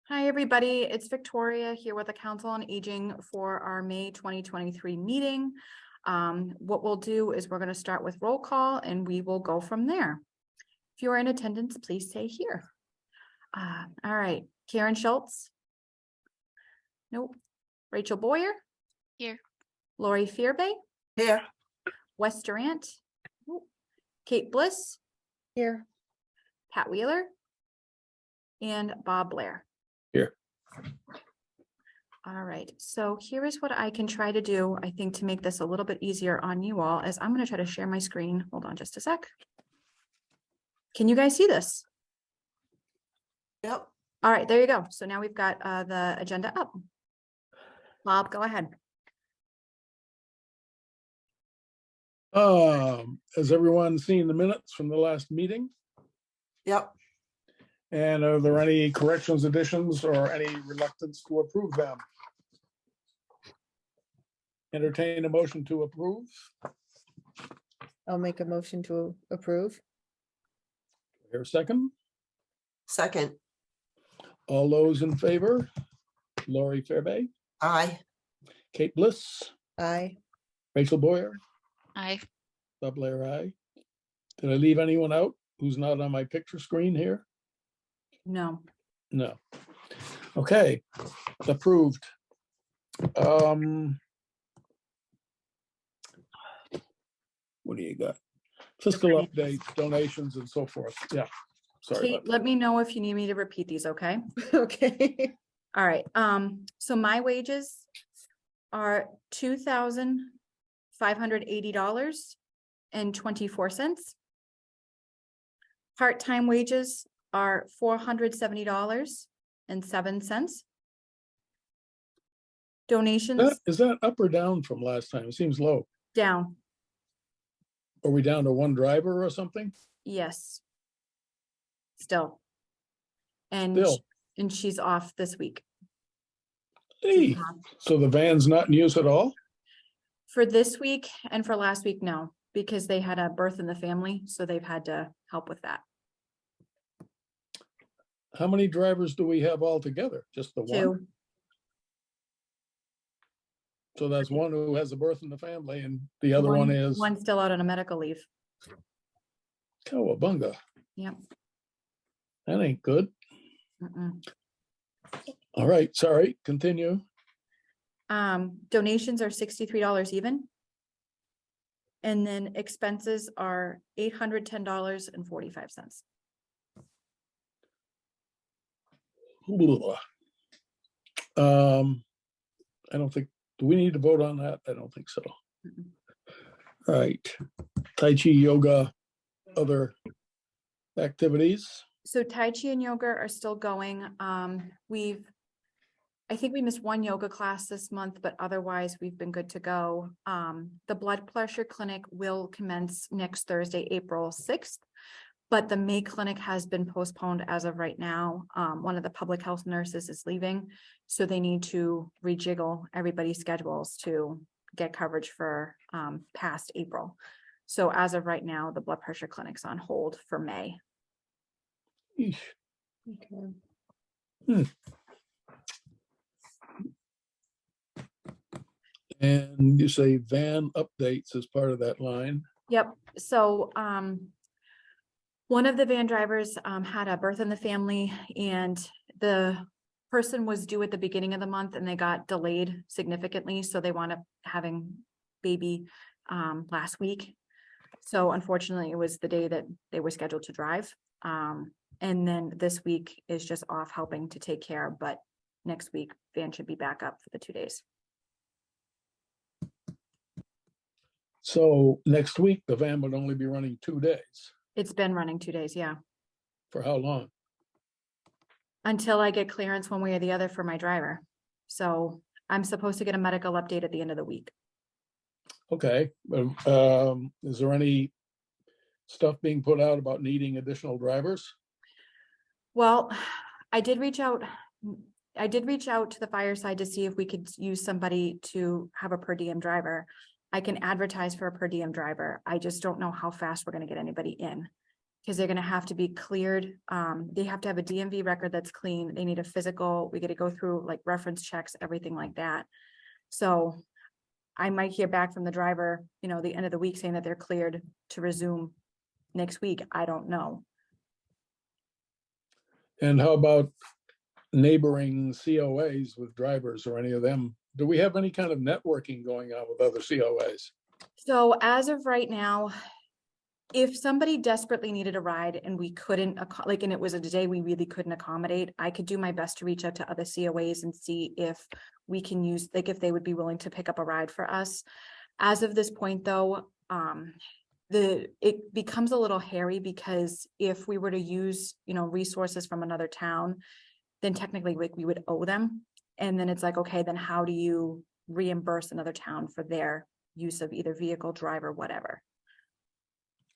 Hi, everybody. It's Victoria here with the Council on Aging for our May 2023 meeting. What we'll do is we're going to start with roll call and we will go from there. If you're in attendance, please stay here. All right. Karen Schultz? Nope. Rachel Boyer? Here. Lori Fearbay? Here. Wes Durant? Nope. Kate Bliss? Here. Pat Wheeler? And Bob Blair. Here. All right, so here is what I can try to do, I think, to make this a little bit easier on you all, as I'm going to try to share my screen. Hold on just a sec. Can you guys see this? Yep. All right, there you go. So now we've got the agenda up. Bob, go ahead. Has everyone seen the minutes from the last meeting? Yep. And are there any corrections, additions, or any reluctance to approve them? Entertain a motion to approve. I'll make a motion to approve. Here a second. Second. All those in favor? Lori Fairby, Aye. Kate Bliss, Aye. Rachel Boyer, Aye. Bob Blair, aye. Did I leave anyone out who's not on my picture screen here? No. No. Okay, approved. What do you got? Fiscal updates, donations, and so forth. Yeah, sorry Kate, about let me know if you need me to repeat these, okay? Okay. All right, so my wages are $2,580.24. Part-time wages are $470.07. Donations that. Is that up or down from last time? It seems low. down, Are we down to one driver or something? yes. Still. And Still. and she's off this week. Hey, so the van's not in use at all? For this week and for last week, no, because they had a birth in the family, so they've had to help with that. How many drivers do we have altogether? Just the one? Two, So that's one who has a birth in the family and the other one is one's still out on a medical leave. Cowabunga. Yep. That ain't good. Mm-mm. All right, sorry, continue. Donations are $63 even. And then expenses are $810.45. I don't think, do we need to vote on that? I don't think so. Mm-mm. All right, Tai Chi, yoga, other activities. So Tai Chi and yoga are still going. I think we missed one yoga class this month, but otherwise we've been good to go. The blood pressure clinic will commence next Thursday, April 6th, but the May clinic has been postponed as of right now. One of the public health nurses is leaving, so they need to rejiggle everybody's schedules to get coverage for past April. So as of right now, the blood pressure clinic's on hold for May. Eesh. Okay. And you say van updates as part of that line. Yep, so one of the van drivers had a birth in the family and the person was due at the beginning of the month and they got delayed significantly, so they wound up having baby last week. So unfortunately, it was the day that they were scheduled to drive. And then this week is just off helping to take care, but next week van should be back up for the 2 days. So next week, the van would only be running 2 days. It's been running 2 days, yeah. For how long? Until I get clearance one way or the other for my driver. So I'm supposed to get a medical update at the end of the week. Okay, is there any stuff being put out about needing additional drivers? Well, I did reach out to the fireside to see if we could use somebody to have a per diem driver. I can advertise for a per diem driver. I just don't know how fast we're going to get anybody in. because they're gonna have to be cleared. They have to have a DMV record that's clean. They need a physical. We gotta go through like reference checks, everything like that. So I might hear back from the driver, the end of the week saying that they're cleared to resume next week. I don't know. And how about neighboring COAs with drivers or any of them? Do we have any kind of networking going on with other COAs? So as of right now, if somebody desperately needed a ride and we couldn't, and it was a day we really couldn't accommodate, I could do my best to reach out to other COAs and see if we can use, like, if they would be willing to pick up a ride for us. As of this point, though, it becomes a little hairy, because if we were to use, resources from another town, then technically we would owe them. And then it's like, okay, then how do you reimburse another town for their use of either vehicle, driver, whatever?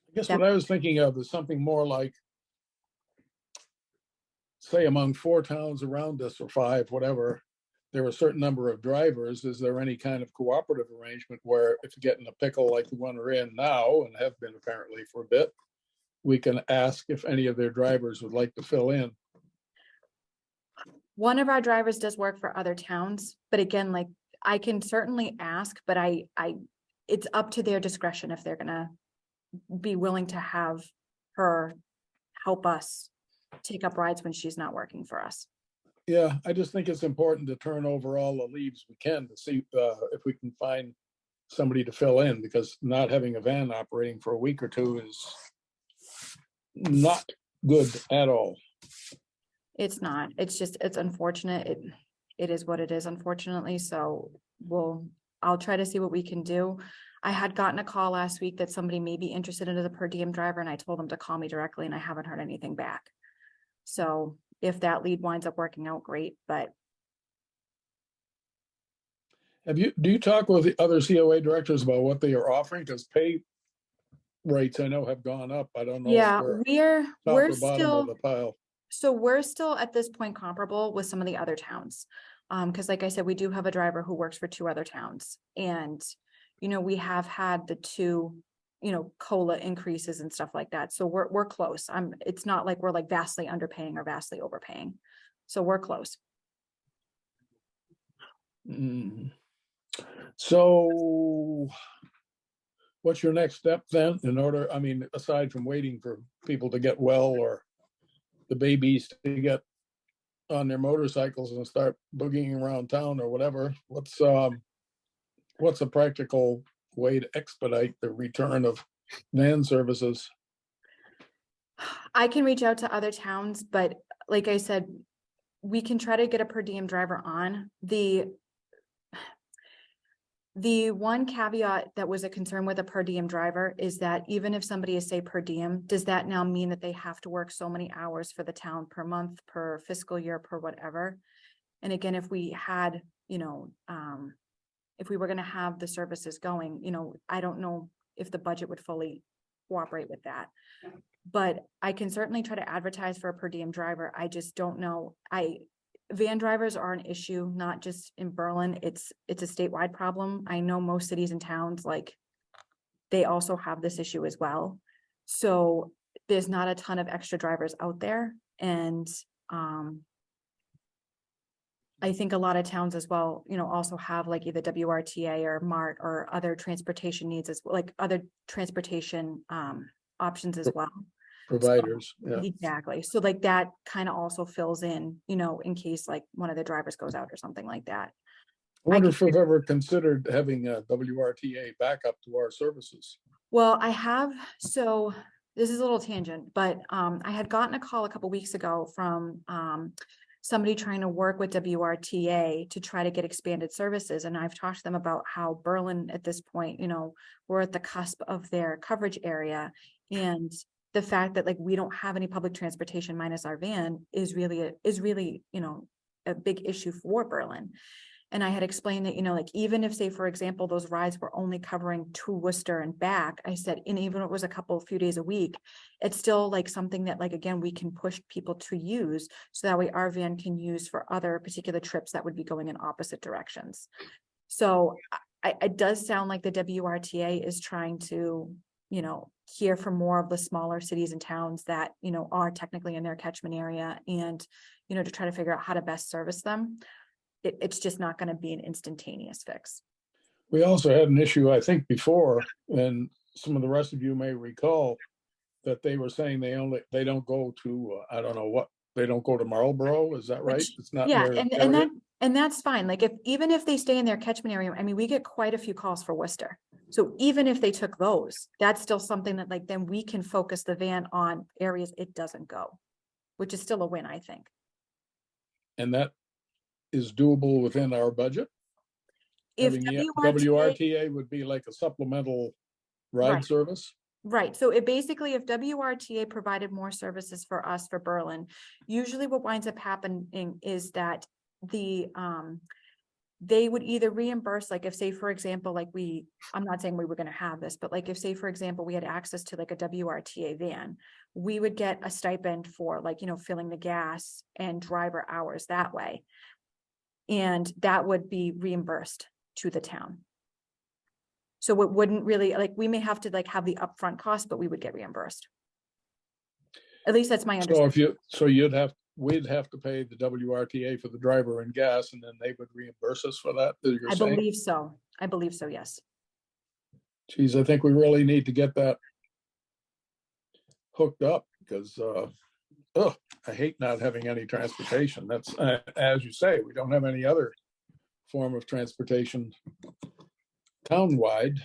I guess what I was thinking of is something more like, say, among 4 towns around us, or 5, whatever, there are a certain number of drivers. Is there any kind of cooperative arrangement where if you get in a pickle like the one we're in now, and have been apparently for a bit, we can ask if any of their drivers would like to fill in? One of our drivers does work for other towns, but again, like, I can certainly ask, but it's up to their discretion if they're gonna be willing to have her help us take up rides when she's not working for us. Yeah, I just think it's important to turn over all the leaves we can to see if we can find somebody to fill in, because not having a van operating for a week or 2 is not good at all. It's not, it's unfortunate. It is what it is, unfortunately. So I'll try to see what we can do. I had gotten a call last week that somebody may be interested in as a per diem driver, and I told them to call me directly, and I haven't heard anything back. So if that lead winds up working out, great, but Do you talk with the other COA directors about what they are offering? Because pay rates I know have gone up. I don't know. yeah, If we're top or bottom still, of the pile. so we're still at this point comparable with some of the other towns. Because like I said, we do have a driver who works for 2 other towns, and we have had the 2 COLA increases and stuff like that. So we're close. It's not like we're like vastly underpaying or vastly overpaying. So we're close. Mm. So what's your next step then, in order, aside from waiting for people to get well or the babies to get on their motorcycles and start boogieing around town or whatever, what's a practical way to expedite the return of van services? I can reach out to other towns, but like I said, we can try to get a per diem driver on. The one caveat that was a concern with a per diem driver is that even if somebody is, say, per diem, does that now mean that they have to work so many hours for the town per month, per fiscal year, per whatever? And again, if we had, if we were going to have the services going, I don't know if the budget would fully cooperate with that. But I can certainly try to advertise for a per diem driver. I just don't know. Van drivers are an issue, not just in Berlin. It's a statewide problem. I know most cities and towns, like, they also have this issue as well. So there's not a ton of extra drivers out there. And I think a lot of towns as well, also have like either WRTA or MART or other transportation needs, as like other transportation options as well. Providers, So, yeah. exactly. So like that kind of also fills in, in case like one of the drivers goes out or something like that. I wonder if we've ever considered having a WRTA backup to our services. Well, I have, so this is a little tangent, but I had gotten a call a couple weeks ago from somebody trying to work with WRTA to try to get expanded services. And I've talked to them about how Berlin at this point, we're at the cusp of their coverage area. And the fact that like we don't have any public transportation minus our van is really, a big issue for Berlin. And I had explained that, like, even if, say, for example, those rides were only covering to Worcester and back, I said, and even if it was a few days a week, it's still like something that, like, again, we can push people to use, so that way our van can use for other particular trips that would be going in opposite directions. So it does sound like the WRTA is trying to, hear from more of the smaller cities and towns that, you know, are technically in their catchment area and, you know, to try to figure out how to best service them. It's just not going to be an instantaneous fix. We also had an issue, I think, before, and some of the rest of you may recall that they were saying they don't go to, I don't know what, they don't go to Marlboro, is that right? Which- It's not Yeah, their and area? that's fine. Like even if they stay in their catchment area, I mean, we get quite a few calls for Worcester. So even if they took those, that's still something that like, then we can focus the van on areas it doesn't go, which is still a win, I think. And that is doable within our budget? If Having the WRTA WRTA would be like a supplemental Right. ride service? Right, so it basically, if WRTA provided more services for us for Berlin, usually what winds up happening is that they would either reimburse, like if say, for example, like I'm not saying we were gonna have this, but like if say, for example, we had access to like a WRTA van, we would get a stipend for like, you know, filling the gas and driver hours that way. And that would be reimbursed to the town. So it wouldn't really, like, we may have to like have the upfront cost, but we would get reimbursed. At least that's my So understanding. we'd have to pay the WRTA for the driver and gas, and then they would reimburse us for that, as you're I saying? believe so. I believe so, yes. Geez, I think we really need to get that hooked up because, I hate not having any transportation. That's, as you say, we don't have any other form of transportation townwide.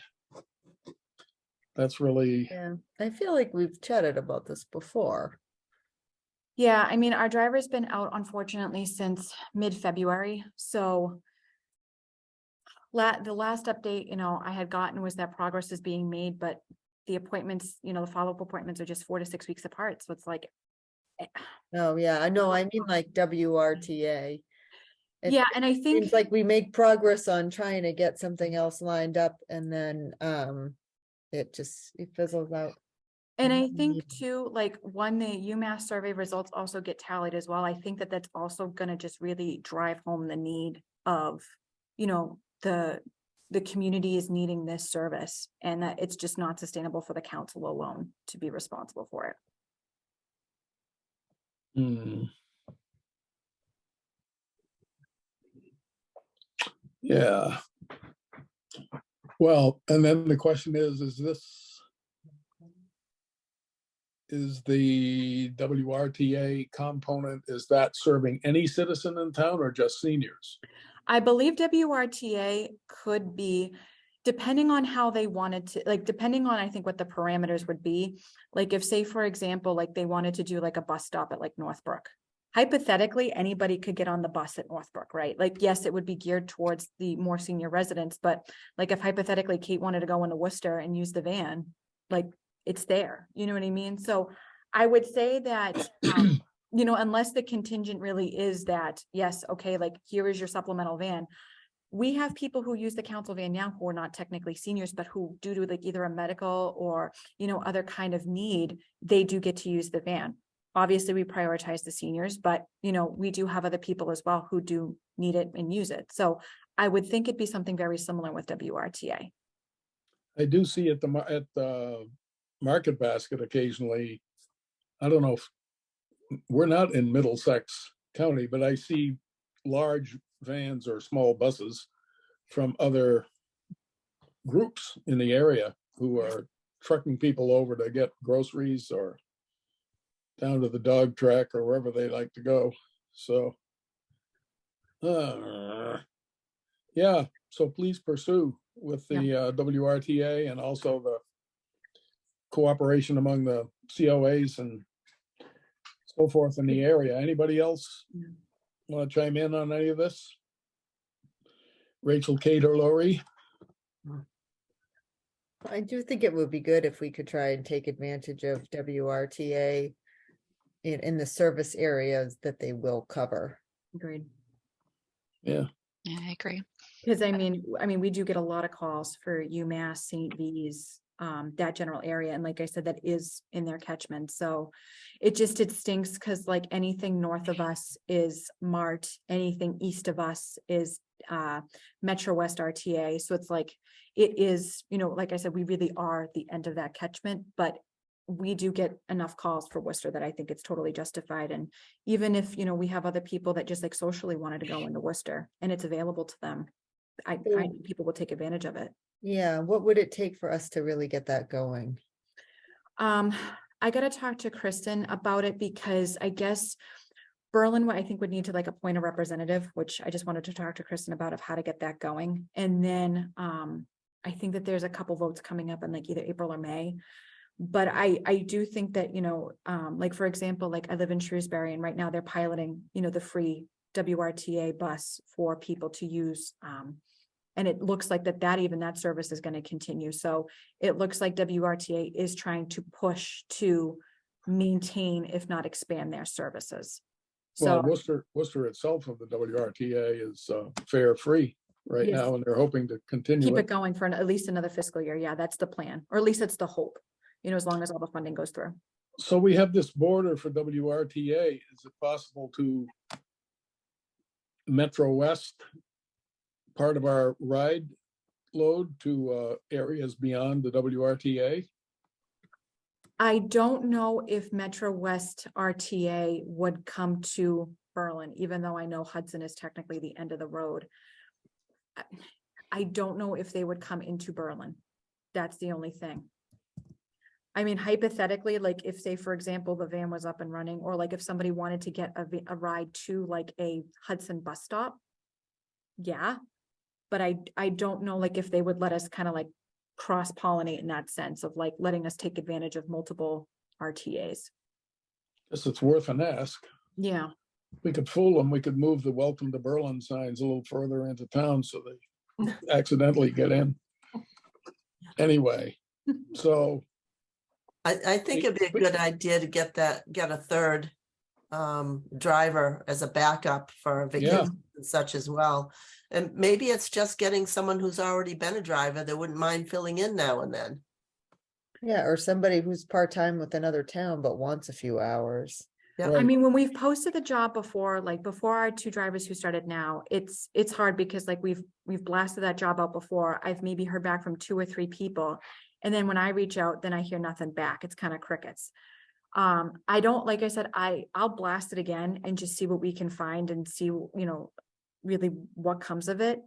That's really, Yeah, I feel like we've chatted about this before. Yeah, I mean, our driver's been out unfortunately since mid-February, so the last update, you know, I had gotten was that progress is being made, but the appointments, you know, the follow-up appointments are just 4 to 6 weeks apart, so it's like, Oh, yeah, I know, I mean like WRTA. It yeah, and I think. seems like we make progress on trying to get something else lined up and then, it fizzles out. And I think too, like when the UMass survey results also get tallied as well, I think that that's also gonna just really drive home the need of, you know, the community is needing this service and that it's just not sustainable for the council alone to be responsible for it. yeah. Well, and then the question is the WRTA component, is that serving any citizen in town or just seniors? I believe WRTA could be, depending on how they wanted to, like, depending on, I think, what the parameters would be. Like, if, say, for example, like they wanted to do like a bus stop at like Northbrook. Hypothetically, anybody could get on the bus at Northbrook, right? Like, yes, it would be geared towards the more senior residents, but like if hypothetically Kate wanted to go into Worcester and use the van, like it's there, you know what I mean? So I would say that, you know, unless the contingent really is that, yes, okay, like here is your supplemental van. We have people who use the council van now who are not technically seniors, but who due to like either a medical or, you know, other kind of need, they do get to use the van. Obviously, we prioritize the seniors, but, you know, we do have other people as well who do need it and use it. So I would think it'd be something very similar with WRTA. I do see at the Market Basket occasionally. I don't know if we're not in Middlesex County, but I see large vans or small buses from other groups in the area who are trucking people over to get groceries or down to the dog track or wherever they like to go. So, yeah, so please pursue with the WRTA and also the cooperation among the COAs and so forth in the area. Anybody else want to chime in on any of this? Rachel, Kate, or Lori? I do think it would be good if we could try and take advantage of WRTA in the service areas that they will cover. Agreed. Yeah. Yeah, I agree. Because I mean, we do get a lot of calls for UMass, St. V's, that general area. And like I said, that is in their catchment. So it stinks because like anything north of us is Mart, anything east of us is Metro West RTA. So it's like, it is, you know, like I said, we really are the end of that catchment, but we do get enough calls for Worcester that I think it's totally justified. And even if, you know, we have other people that just like socially wanted to go into Worcester and it's available to them, I think people will take advantage of it. Yeah, what would it take for us to really get that going? I gotta talk to Kristen about it because I guess Berlin, I think would need to like appoint a representative, which I just wanted to talk to Kristen about of how to get that going. And then, I think that there's a couple votes coming up in like either April or May. But I do think that, you know, like, for example, like I live in Shrewsbury and right now they're piloting, you know, the free WRTA bus for people to use. And it looks like that service is going to continue. So it looks like WRTA is trying to push to maintain, if not expand their services. Well, So, Worcester itself of the WRTA is fare free right Yes. now, and they're hoping to continue keep it it. going for at least another fiscal year. Yeah, that's the plan, or at least it's the hope, you know, as long as all the funding goes through. So we have this border for WRTA. Is it possible to Metro West part of our ride load to areas beyond the WRTA? I don't know if Metro West RTA would come to Berlin, even though I know Hudson is technically the end of the road. I don't know if they would come into Berlin. That's the only thing. I mean, hypothetically, like if, say, for example, the van was up and running, or like if somebody wanted to get a ride to like a Hudson bus stop. Yeah, but I don't know like if they would let us kind of like cross-pollinate in that sense of like letting us take advantage of multiple RTAs. Guess it's worth an ask. Yeah, We could fool them. We could move the welcome to Berlin signs a little further into town so they accidentally get in. Anyway, so I think it'd be a good idea to get a third driver as a backup for vacation and such as well. And maybe it's just getting someone who's already been a driver that wouldn't mind filling in now and then. Yeah, or somebody who's part-time with another town but wants a few hours. Yeah. I mean, when we've posted the job before, like before our two drivers who started now, it's hard because like we've blasted that job out before. I've maybe heard back from 2 or 3 people. And then when I reach out, then I hear nothing back. It's kind of crickets. I don't, like I said, I'll blast it again and just see what we can find and see, you know, really what comes of it.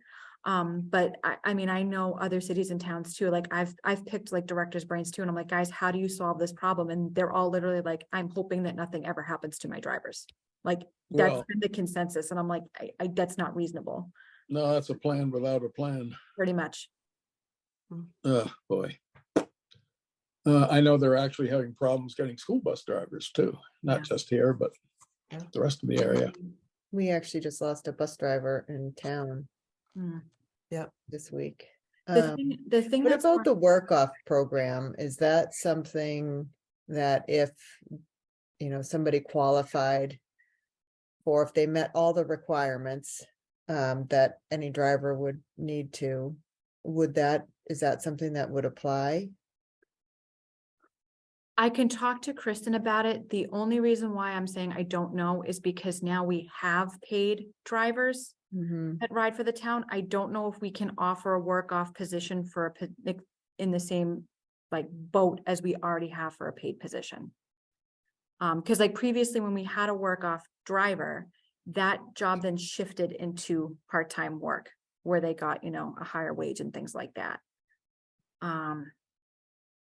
But I mean, I know other cities and towns too. Like I've picked like directors' brains too. And I'm like, guys, how do you solve this problem? And they're all literally like, I'm hoping that nothing ever happens to my drivers. Like that's Well- been the consensus. And I'm like, I that's not reasonable, no, that's a plan without a plan. pretty much. Oh, boy. I know they're actually having problems getting school bus drivers too, not Yeah. just here, but Yeah. the rest of the area. We actually just lost a bus driver in town Hmm. this week. The thing What that's about the work-off program? Is that something that if, you know, somebody qualified or if they met all the requirements, that any driver would need to, is that something that would apply? I can talk to Kristen about it. The only reason why I'm saying I don't know is because now we have paid drivers Mhm. that ride for the town. I don't know if we can offer a work-off position for like in the same like boat as we already have for a paid position. Because like previously when we had a work-off driver, that job then shifted into part-time work where they got, you know, a higher wage and things like that.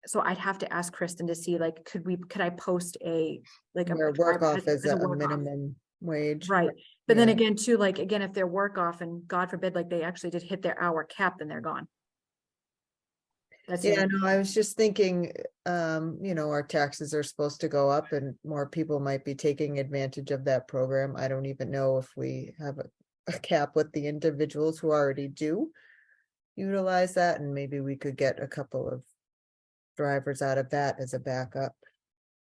So I'd have to ask Kristen to see, like, could I post a, like Where a driver work-off is a work-off? minimum wage. Right, but then Yeah. again, too, like, again, if they're work off and God forbid, like they actually did hit their hour cap, then they're gone. That's the Yeah, only- no, I was just thinking, you know, our taxes are supposed to go up and more people might be taking advantage of that program. I don't even know if we have a cap with the individuals who already do utilize that, and maybe we could get a couple of drivers out of that as a backup.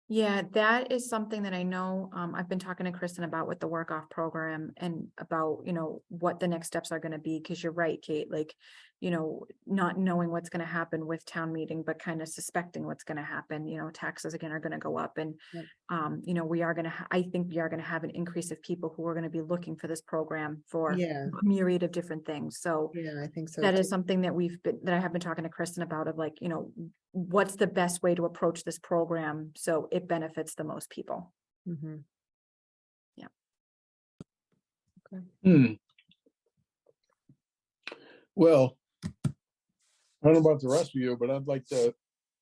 Yeah, that is something that I know, I've been talking to Kristen about with the work off program and about, what the next steps are gonna be, because you're right, Kate, like, not knowing what's gonna happen with town meeting, but kind of suspecting what's gonna happen, taxes again are gonna go up and, Yep. we are gonna, I think we are gonna have an increase of people who are gonna be looking for this program for Yeah, a myriad of different things, so yeah, I think so that too. is something that that I have been talking to Kristen about of like, what's the best way to approach this program so it benefits the most people. Mhm. Hmm. Well, I don't know about the rest of you, but I'd like to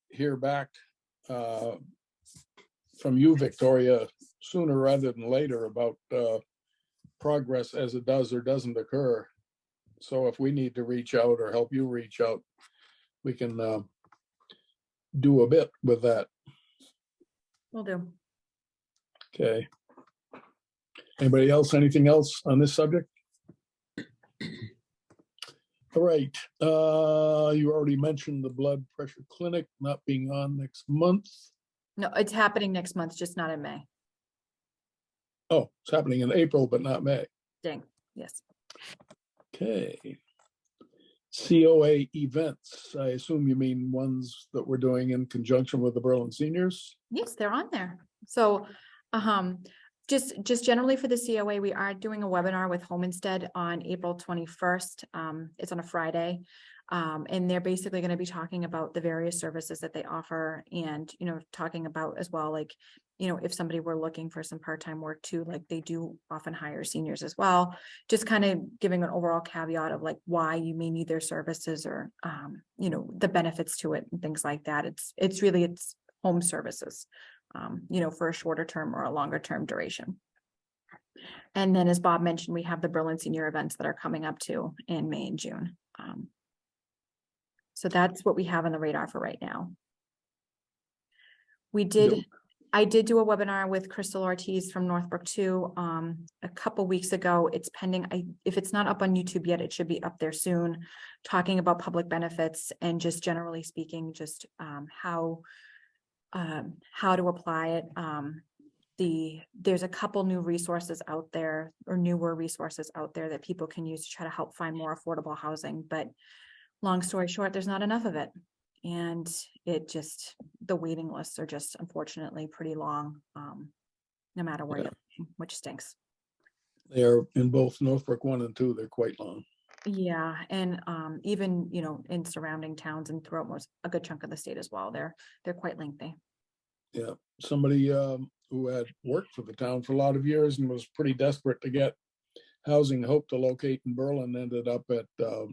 hear back uh, from you, Victoria, sooner rather than later about progress as it does or doesn't occur. So if we need to reach out or help you reach out, we can do a bit with that. Will do. Okay. Anybody else, anything else on this subject? All right. You already mentioned the blood pressure clinic not being on next month. No, it's happening next month, just not in May. Oh, it's happening in April, but not May. Dang, yes. Okay. COA events. I assume you mean ones that we're doing in conjunction with the Berlin seniors? Yes, they're on there. So, just generally for the COA, we are doing a webinar with Home Instead on April 21st. It's on a Friday. And they're basically going to be talking about the various services that they offer and, talking about as well, like, if somebody were looking for some part-time work too, like they do often hire seniors as well, just kind of giving an overall caveat of like why you may need their services or, the benefits to it and things like that. It's really home services, for a shorter term or a longer term duration. And then, as Bob mentioned, we have the Berlin senior events that are coming up too in May and June. So that's what we have on the radar for right now. I did do a webinar with Crystal Ortiz from Northbrook too, a couple weeks ago. It's pending. If it's not up on YouTube yet, it should be up there soon, talking about public benefits and just generally speaking, just how to apply it. There's a couple new resources out there or newer resources out there that people can use to try to help find more affordable housing, but long story short, there's not enough of it. And the waiting lists are just unfortunately pretty long, no matter where you're looking, which stinks. They are in both Northbrook 1 and 2. They're quite long. Yeah, and even, in surrounding towns and throughout a good chunk of the state as well, they're quite lengthy. Yeah, somebody who had worked for the town for a lot of years and was pretty desperate to get housing, hoped to locate in Berlin, ended up at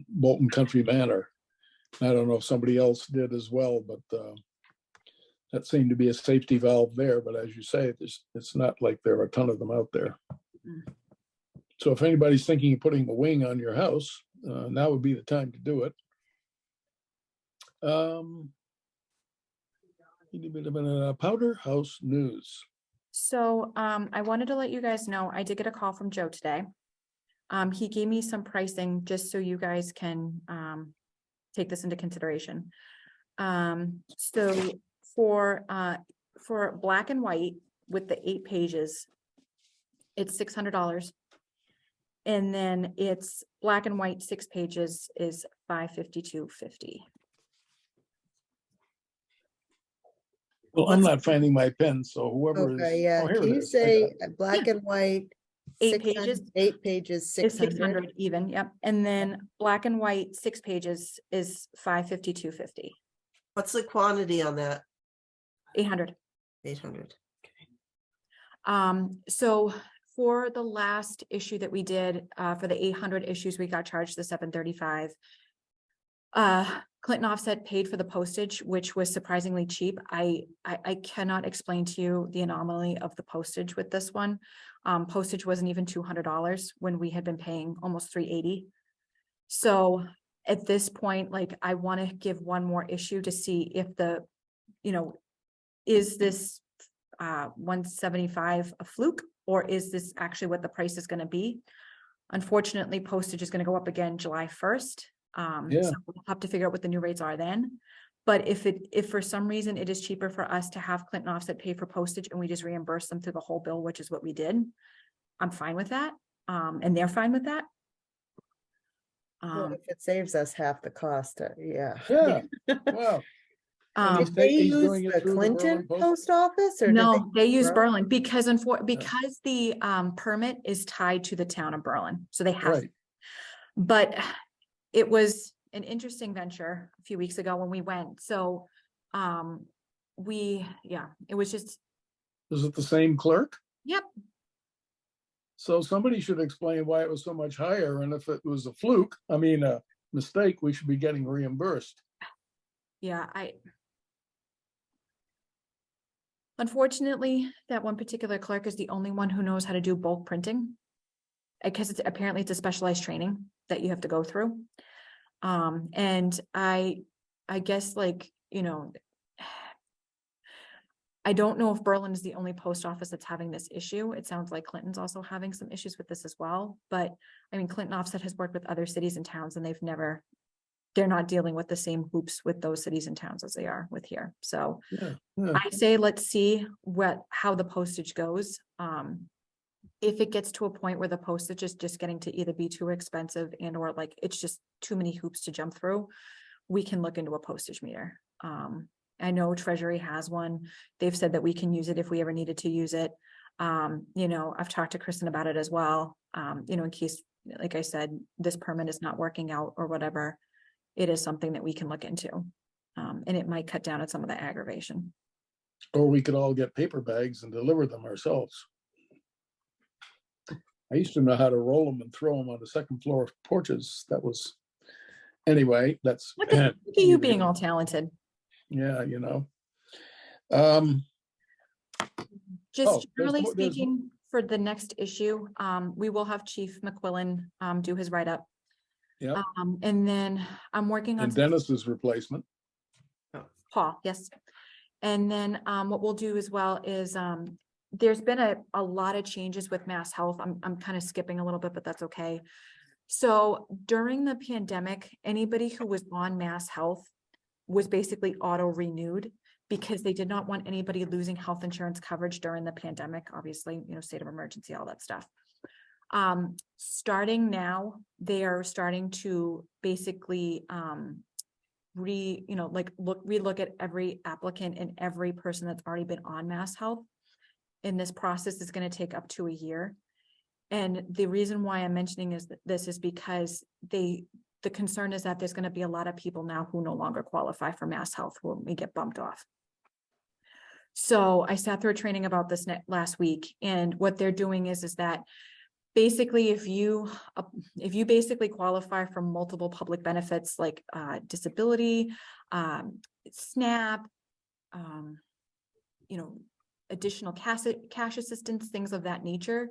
Bolton Country Manor. I don't know if somebody else did as well, but that seemed to be a safety valve there. But as you say, it's not like there are a ton of them out there. Mm. So if anybody's thinking of putting a wing on your house, now would be the time to do it. A bit of a Powder House news. So I wanted to let you guys know, I did get a call from Joe today. He gave me some pricing just so you guys can take this into consideration. So for black and white with the 8 pages, it's $600. And then it's black and white 6 pages is $552.50. Well, I'm not finding my pen, so whoever is. Okay, yeah, Oh, here can it you is. I got say it. black and white? 8 600 pages 8 pages, is 600. 600 even, yep. And then black and white 6 pages is $552.50. What's the quantity on that? 800. 800. So for the last issue that we did, for the 800 issues, we got charged the $735. Clinton Offset paid for the postage, which was surprisingly cheap. I cannot explain to you the anomaly of the postage with this one. Postage wasn't even $200 when we had been paying almost $380. So at this point, like, I want to give one more issue to see if is this 175 a fluke, or is this actually what the price is going to be? Unfortunately, postage is going to go up again July 1st. Yeah. So we'll have to figure out what the new rates are then. But if for some reason it is cheaper for us to have Clinton Offset pay for postage and we just reimburse them through the whole bill, which is what we did, I'm fine with that. And they're fine with that. Well, if it saves us half the cost, yeah. Yeah, well, Um, Did They he's use doing it the through the Clinton Berlin post office or? did no, they use Berlin? Berlin because because the permit is tied to the town of Berlin, so they have. right, But it was an interesting venture a few weeks ago when we went. So it was just, is it the same clerk? yep. So somebody should explain why it was so much higher, and if it was a fluke, I mean, a mistake, we should be getting reimbursed. Yeah, unfortunately, that one particular clerk is the only one who knows how to do bulk printing. Because apparently it's a specialized training that you have to go through. And I guess like, I don't know if Berlin is the only post office that's having this issue. It sounds like Clinton's also having some issues with this as well. But I mean, Clinton Offset has worked with other cities and towns and they're not dealing with the same hoops with those cities and towns as they are with here. So Yeah, yeah. I say, let's see how the postage goes. If it gets to a point where the postage is just getting to either be too expensive and or like it's just too many hoops to jump through, we can look into a postage meter. I know Treasury has one. They've said that we can use it if we ever needed to use it. I've talked to Kristen about it as well. In case, like I said, this permit is not working out or whatever, it is something that we can look into. And it might cut down on some of the aggravation. Or we could all get paper bags and deliver them ourselves. I used to know how to roll them and throw them on the second floor porches. That was, anyway, that's. Look at you being all talented. Yeah, Um, Just there's generally more- there's- speaking, for the next issue, we will have Chief McQuillan do his write-up. Yep. And then I'm working on and some- Dennis's replacement. Paul, yes. And then what we'll do as well is there's been a lot of changes with Mass Health. I'm kind of skipping a little bit, but that's okay. So during the pandemic, anybody who was on Mass Health was basically auto-renewed because they did not want anybody losing health insurance coverage during the pandemic, obviously, state of emergency, all that stuff. Starting now, they are starting to basically relook at every applicant and every person that's already been on Mass Health. And this process is going to take up to a year. And the reason why I'm mentioning this is because the concern is that there's going to be a lot of people now who no longer qualify for Mass Health when we get bumped off. So I sat through a training about this last week, and what they're doing is that basically if you basically qualify for multiple public benefits like disability, SNAP, additional cash assistance, things of that nature,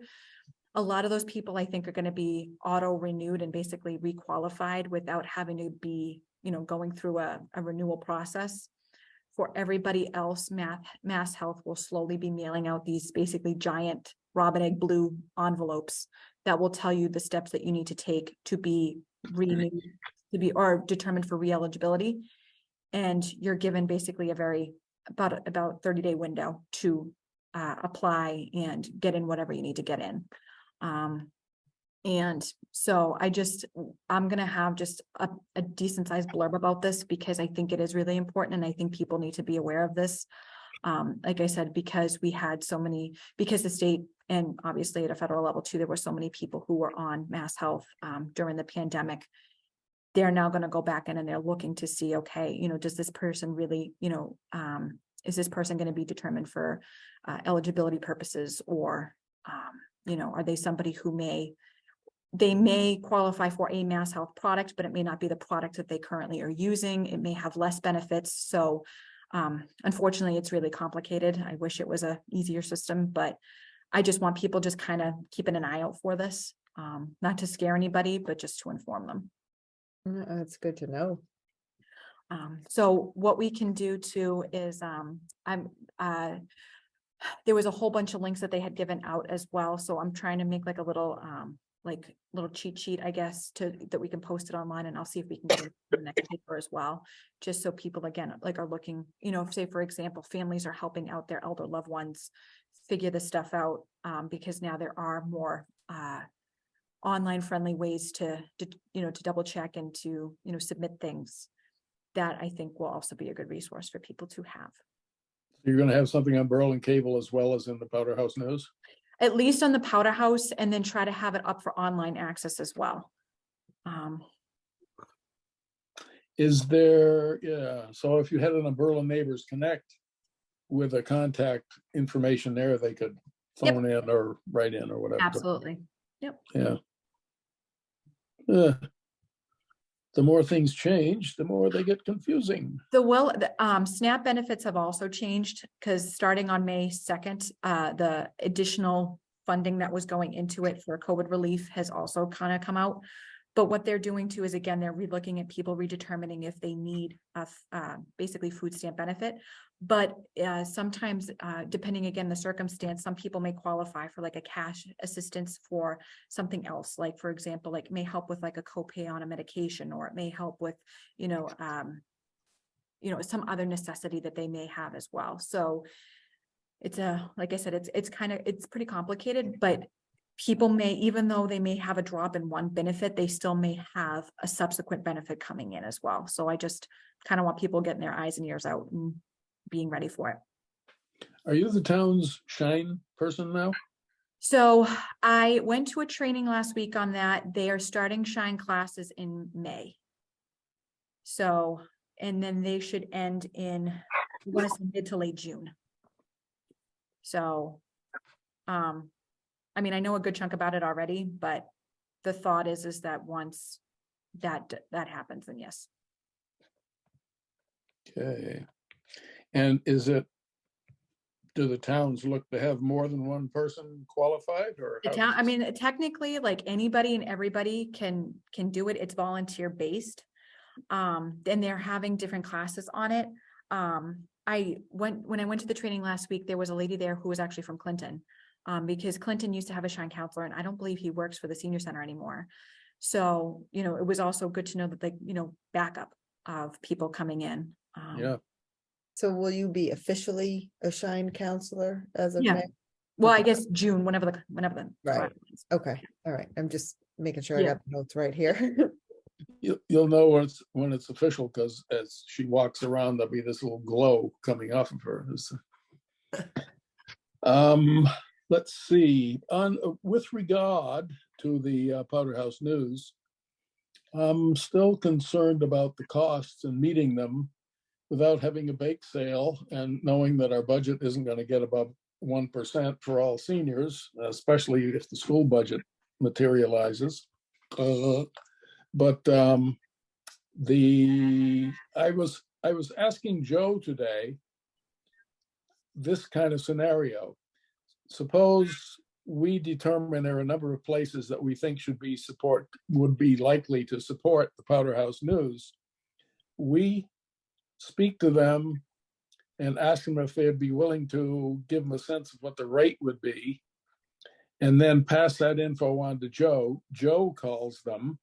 a lot of those people I think are going to be auto-renewed and basically requalified without having to be, going through a renewal process. For everybody else, Mass Health will slowly be mailing out these basically giant Robin Egg blue envelopes that will tell you the steps that you need to take to be renewed, or determined for re-eligibility. And you're given basically about 30-day window to apply and get in whatever you need to get in. And so I'm going to have just a decent sized blurb about this because I think it is really important. And I think people need to be aware of this. Like I said, because because the state and obviously at a federal level too, there were so many people who were on Mass Health during the pandemic. They're now going to go back in and they're looking to see, okay, does this person really, is this person going to be determined for eligibility purposes, or, are they somebody who may qualify for a Mass Health product, but it may not be the product that they currently are using. It may have less benefits. So unfortunately, it's really complicated. I wish it was a easier system, but I just want people just kind of keeping an eye out for this, not to scare anybody, but just to inform them. That's good to know. So what we can do too is there was a whole bunch of links that they had given out as well. So I'm trying to make like a little like little cheat sheet, I guess, that we can post it online, and I'll see if we can get it in the next paper as well. Just so people, again, like are looking, if say, for example, families are helping out their elder loved ones figure this stuff out, because now there are more online friendly ways to double check and to, submit things. That I think will also be a good resource for people to have. You're gonna have something on Berlin Cable as well as in the Powder House News? At least on the Powder House, and then try to have it up for online access as well. Is there, so if you had it on Berlin Neighbors Connect with a contact information there, they could Yep. phone in or write in or whatever. Absolutely. Yep. Yeah. The more things change, the more they get confusing. The SNAP benefits have also changed, because starting on May 2nd, the additional funding that was going into it for COVID relief has also kind of come out. But what they're doing too is, again, they're relooking at people redetermining if they need basically food stamp benefit. But sometimes, depending again the circumstance, some people may qualify for like a cash assistance for something else. Like, for example, like it may help with like a copay on a medication, or it may help with, some other necessity that they may have as well. So it's like I said, it's pretty complicated, but people may, even though they may have a drop in one benefit, they still may have a subsequent benefit coming in as well. So I just kind of want people getting their eyes and ears out and being ready for it. Are you the town's Shine person now? So I went to a training last week on that. They are starting Shine classes in May. So, and then they should end in, I want to say mid to late June. So, I mean, I know a good chunk about it already, but the thought is that once that happens, then yes. Okay. And do the towns look to have more than one person qualified, or? The town, I mean, technically, like anybody and everybody can do it. It's volunteer based. Then they're having different classes on it. When I went to the training last week, there was a lady there who was actually from Clinton. Because Clinton used to have a Shine counselor, and I don't believe he works for the senior center anymore. So, it was also good to know that backup of people coming in. Yeah. So will you be officially a Shine counselor as of Yeah. May? Well, I guess June, whenever the Right. Okay, all right. I'm just making sure I Yeah. got the notes right here. You'll know when it's official, because as she walks around, there'll be this little glow coming off of her. Let's see, with regard to the Powder House News, I'm still concerned about the costs and meeting them without having a bake sale, and knowing that our budget isn't going to get above 1% for all seniors, especially if the school budget materializes. But I was asking Joe today this kind of scenario. Suppose we determine there are a number of places that we think would be likely to support the Powder House News. We speak to them and ask them if they'd be willing to give them a sense of what the rate would be, and then pass that info on to Joe. Joe calls them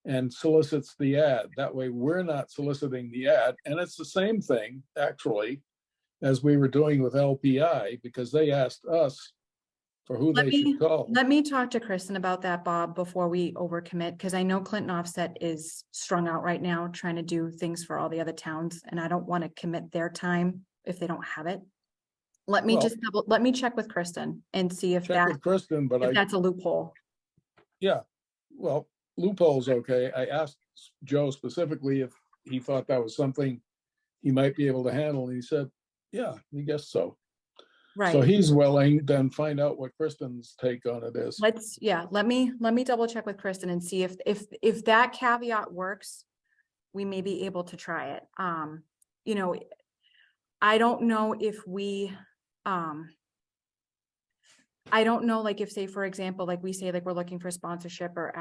and solicits the ad. That way we're not soliciting the ad. And it's the same thing, actually, as we were doing with LPI, because they asked us for who they should call. Let me talk to Kristen about that, Bob, before we overcommit, because I know Clinton Offset is strung out right now trying to do things for all the other towns, and I don't want to commit their time if they don't have it. Let me check with Kristen and see if Check with Kristen, but that's a loophole. Yeah, well, loophole's okay. I asked Joe specifically if he thought that was something he might be able to handle, and he said, yeah, he guessed so. Right. So he's willing, then find out what Kristen's take on it is. Let me double check with Kristen and see if that caveat works, we may be able to try it. I don't know if we, I don't know, like if, say, for example, like we say, like we're looking for sponsorship or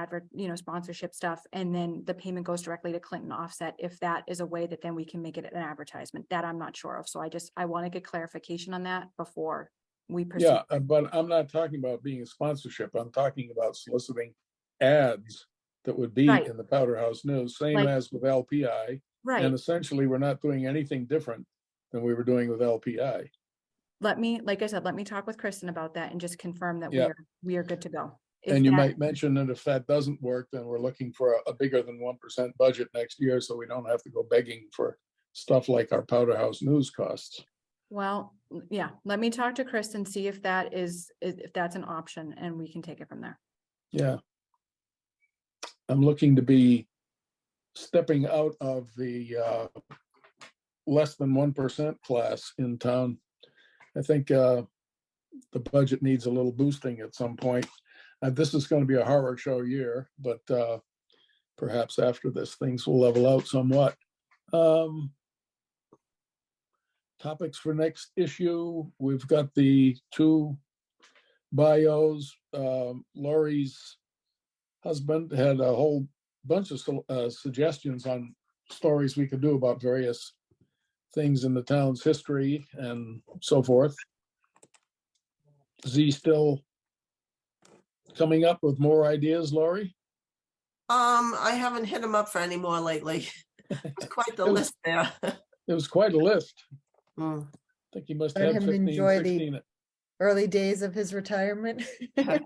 sponsorship stuff, and then the payment goes directly to Clinton Offset. If that is a way that then we can make it an advertisement, that I'm not sure of. So I want to get clarification on that before we pursue. Yeah, but I'm not talking about being a sponsorship. I'm talking about soliciting ads that would be Right. in the Powder House News, same Like- as with LPI. Right. And essentially, we're not doing anything different than we were doing with LPI. Let me, like I said, let me talk with Kristen about that and just confirm that Yeah. we are good to go. If And you that- might mention that if that doesn't work, then we're looking for a bigger than 1% budget next year, so we don't have to go begging for stuff like our Powder House News costs. Well, yeah, let me talk to Kristen, see if that is, if that's an option, and we can take it from there. Yeah. I'm looking to be stepping out of the less than 1% class in town. I think the budget needs a little boosting at some point. This is going to be a horror show year, but perhaps after this, things will level out somewhat. Topics for next issue, we've got the 2 bios. Lori's husband had a whole bunch of suggestions on stories we could do about various things in the town's history and so forth. Is he still coming up with more ideas, Lori? I haven't hit him up for any more lately. It's quite the It was- list there. It was quite a list. Mm. I think he must Let have him 15, enjoy the- 16. Early days of his retirement. Yeah,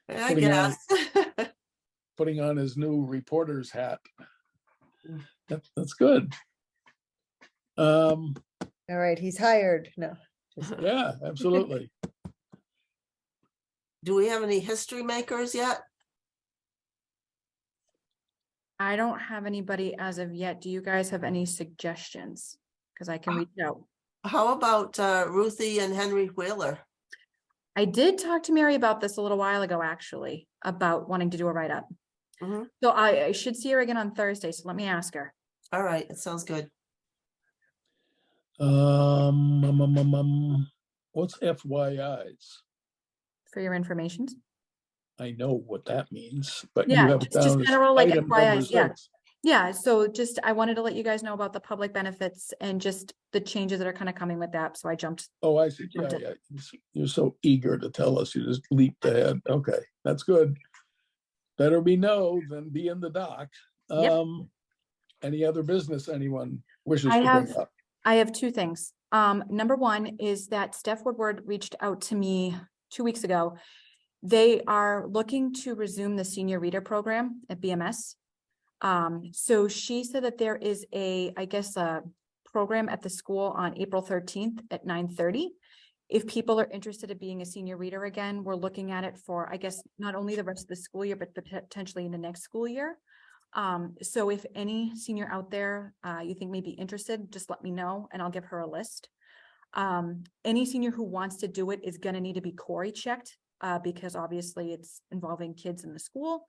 I Putting on- guess. putting on his new reporter's hat. Mm. That's good. All right, he's hired. No. Yeah, absolutely. Do we have any history makers yet? I don't have anybody as of yet. Do you guys have any suggestions? Because I can reach out. How about Ruthie and Henry Wheeler? I did talk to Mary about this a little while ago, actually, about wanting to do a write-up. Mhm. So I should see her again on Thursday, so let me ask her. All right, it sounds good. What's FYIs? For your information. I know what that means, but you Yeah, have it just down as general, like, item FYIs, number yeah. 6. Yeah, so just, I wanted to let you guys know about the public benefits and just the changes that are kind of coming with that, so I jumped. Oh, I see. Yeah, Jumped yeah. You're so eager to tell us. You just leaped ahead. Okay, that's good. Better be no than be in the dock. Yep. Any other business anyone wishes I to have- bring up? I have 2 things. Number 1 is that Steph Woodward reached out to me 2 weeks ago. They are looking to resume the senior reader program at BMS. So she said that there is I guess, a program at the school on April 13th at 9:30. If people are interested in being a senior reader again, we're looking at it for, I guess, not only the rest of the school year, but potentially in the next school year. So if any senior out there, you think may be interested, just let me know and I'll give her a list. Any senior who wants to do it is gonna need to be Cory checked, because obviously it's involving kids in the school.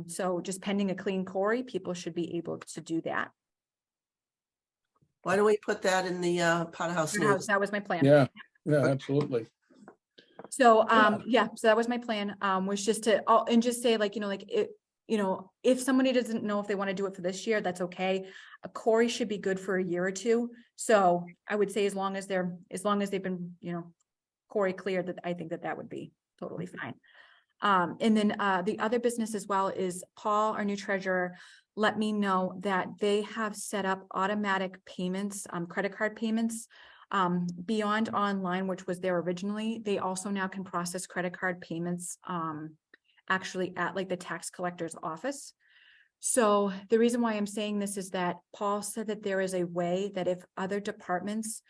So just pending a clean Cory, people should be able to do that. Why don't we put that in the Powder House News? That was my plan. Yeah, yeah, absolutely. So, Yeah. yeah, so that was my plan, was just to, and just say like, like it, if somebody doesn't know if they want to do it for this year, that's okay. A Cory should be good for a year or 2. So I would say as long as they've been, Cory cleared, that I think that would be totally fine. And then the other business as well is Paul, our new treasurer, let me know that they have set up automatic payments, credit card payments, beyond online, which was there originally. They also now can process credit card payments, actually at like the tax collector's office. So the reason why I'm saying this is that Paul said that there is a way that if other departments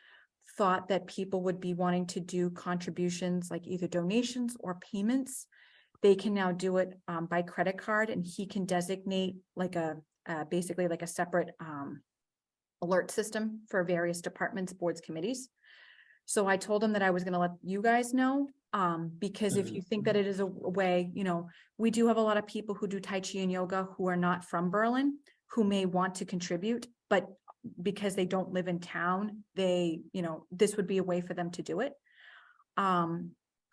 thought that people would be wanting to do contributions, like either donations or payments, they can now do it by credit card, and he can designate like basically like a separate alert system for various departments, boards, committees. So I told him that I was going to let you guys know, because if you think that it is a way, we do have a lot of people who do Tai Chi and yoga who are not from Berlin, who may want to contribute, but because they don't live in town, this would be a way for them to do it.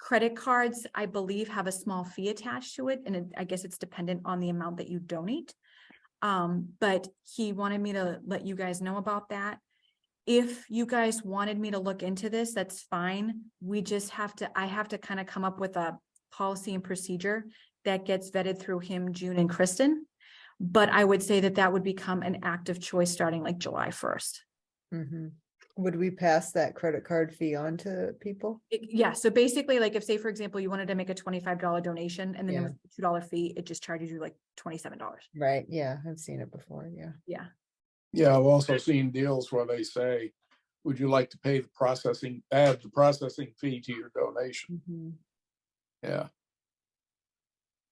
Credit cards, I believe, have a small fee attached to it, and I guess it's dependent on the amount that you donate. But he wanted me to let you guys know about that. if you guys wanted me to look into this, that's fine. I have to kind of come up with a policy and procedure that gets vetted through him, June and Kristen. But I would say that that would become an active choice starting like July 1st. Mhm. Would we pass that credit card fee on to people? Yeah, so basically, like if, say, for example, you wanted to make a $25 donation and then there Yeah. was a $2 fee, it just charges you like $27. Right, yeah, I've seen it before, yeah. Yeah. Yeah, I've also seen deals where they say, would you like to pay add the processing fee to your donation? Mhm. Yeah.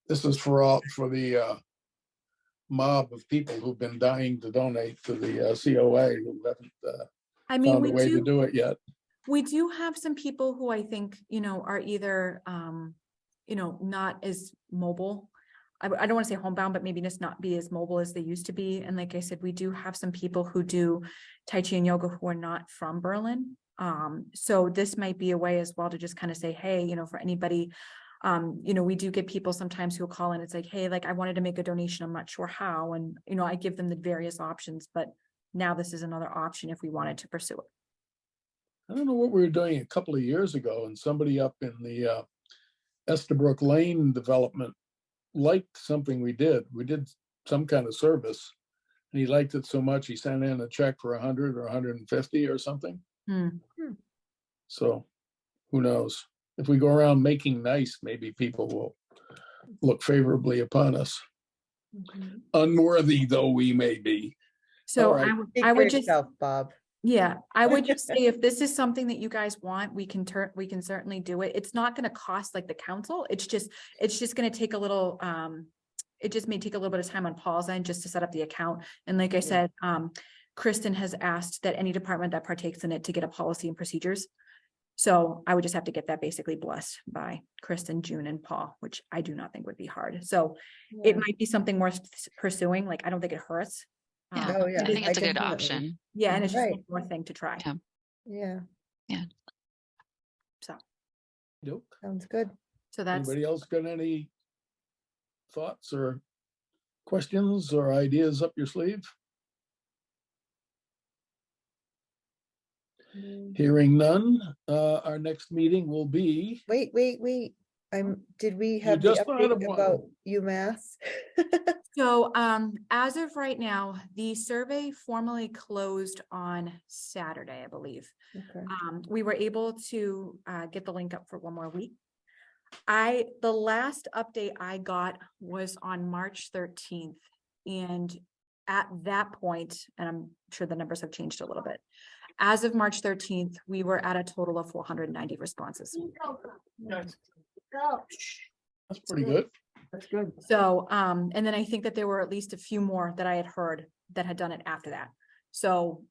This is for the mob of people who've been dying to donate to the COA who haven't I mean, found a way to do it yet. we do have some people who I think, are either, not as mobile. I don't want to say homebound, but maybe just not be as mobile as they used to be. And like I said, we do have some people who do Tai Chi and yoga who are not from Berlin. So this might be a way as well to just kind of say, hey, for anybody, we do get people sometimes who will call in. It's like, hey, like I wanted to make a donation. I'm not sure how. And, I give them the various options, but now this is another option if we wanted to pursue it. I don't know what we were doing a couple of years ago, and somebody up in the Estabrook Lane development liked something we did. We did some kind of service, and he liked it so much he sent in a check for 100 or 150 or something. Hmm. So who knows? If we go around making nice, maybe people will look favorably upon us. Unworthy though we may be. So All right. Speak I for would just, yourself, Bob. yeah, I would just say if this is something that you guys want, we can certainly do it. It's not gonna cost like the council. It's just gonna take a little, it just may take a little bit of time on Paul's end just to set up the account. And like I said, Kristen has asked that any department that partakes in it to get a policy and procedures. So I would just have to get that basically blessed by Kristen, June, and Paul, which I do not think would be hard. So it Yeah. might be something worth pursuing. Like, I don't think it hurts. Yeah, Oh, yeah. I think it's a good definitely- option. Yeah, and it's just Right. one more thing to try. Yeah. Yeah, So Nope. sounds good. that's, Anybody else got any thoughts or questions or ideas up your sleeve? Hearing none, our next meeting will be, Wait. Did we have the just thought of update one. about UMass? so, as of right now, the survey formally closed on Saturday, I believe. Okay. We were able to get the link up for one more week. The last update I got was on March 13th. And at that point, and I'm sure the numbers have changed a little bit. As of March 13th, we were at a total of 490 responses. that's pretty good. That's good. So, and then I think that there were at least a few more that I had heard that had done it after that. So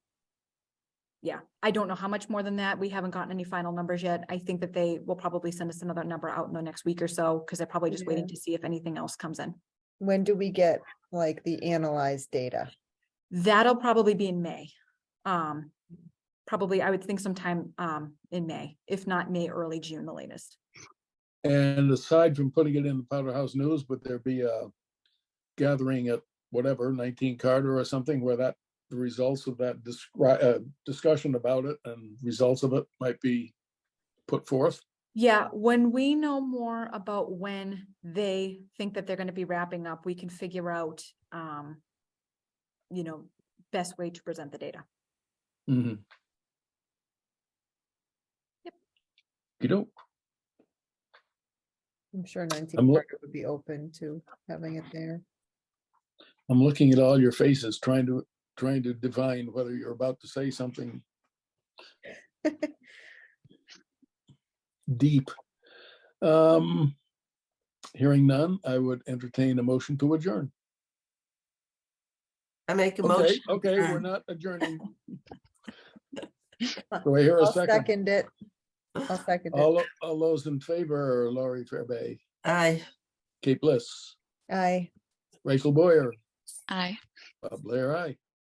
yeah, I don't know how much more than that. We haven't gotten any final numbers yet. I think that they will probably send us another number out in the next week or so, because they're probably just waiting Yeah. to see if anything else comes in. When do we get like the analyzed data? That'll probably be in May. Probably, I would think sometime in May, if not May, early June, the latest. And aside from putting it in the Powder House News, would there be a gathering at whatever, 19 Carter or something, where the results of that discussion about it and results of it might be put forth? Yeah, when we know more about when they think that they're going to be wrapping up, we can figure out, best way to present the data. Mm-hmm. Yep. Okey-doke. I'm sure 19 I'm Carter would be open to having it there. I'm looking at all your faces, trying to divine whether you're about to say something deep. Hearing none, I would entertain a motion to adjourn. I make a Okay, motion. okay, we're not adjourning. Do I hear a I'll second? second it. I'll second it. All those in favor, Laurie Fairby, Aye. Kate Bliss, Aye. Rachel Boyer, Aye. Bob Blair, aye.